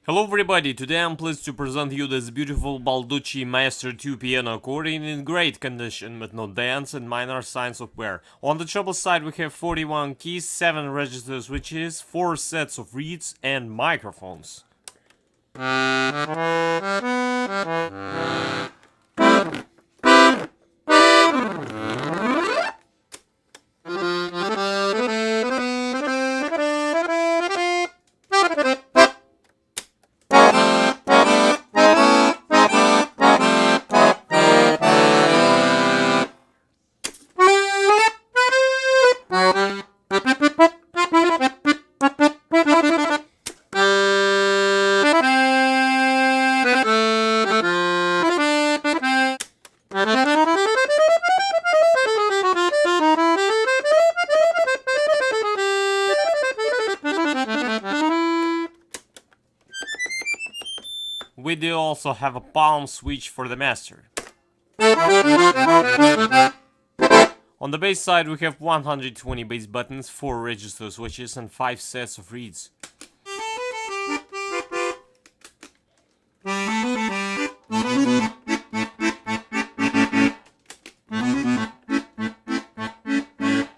Hello everybody, today I'm pleased to present you this beautiful Balducci Maestro 2 piano accordion in great condition with no dents and minor signs of wear. On the treble side we have 41 keys, 7 register switches, 4 sets of reeds and microphones. We do also have a palm switch for the master. On the bass side we have 120 bass buttons, 4 register switches and 5 sets of reeds.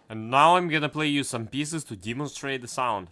And now I'm gonna play you some pieces to demonstrate the sound.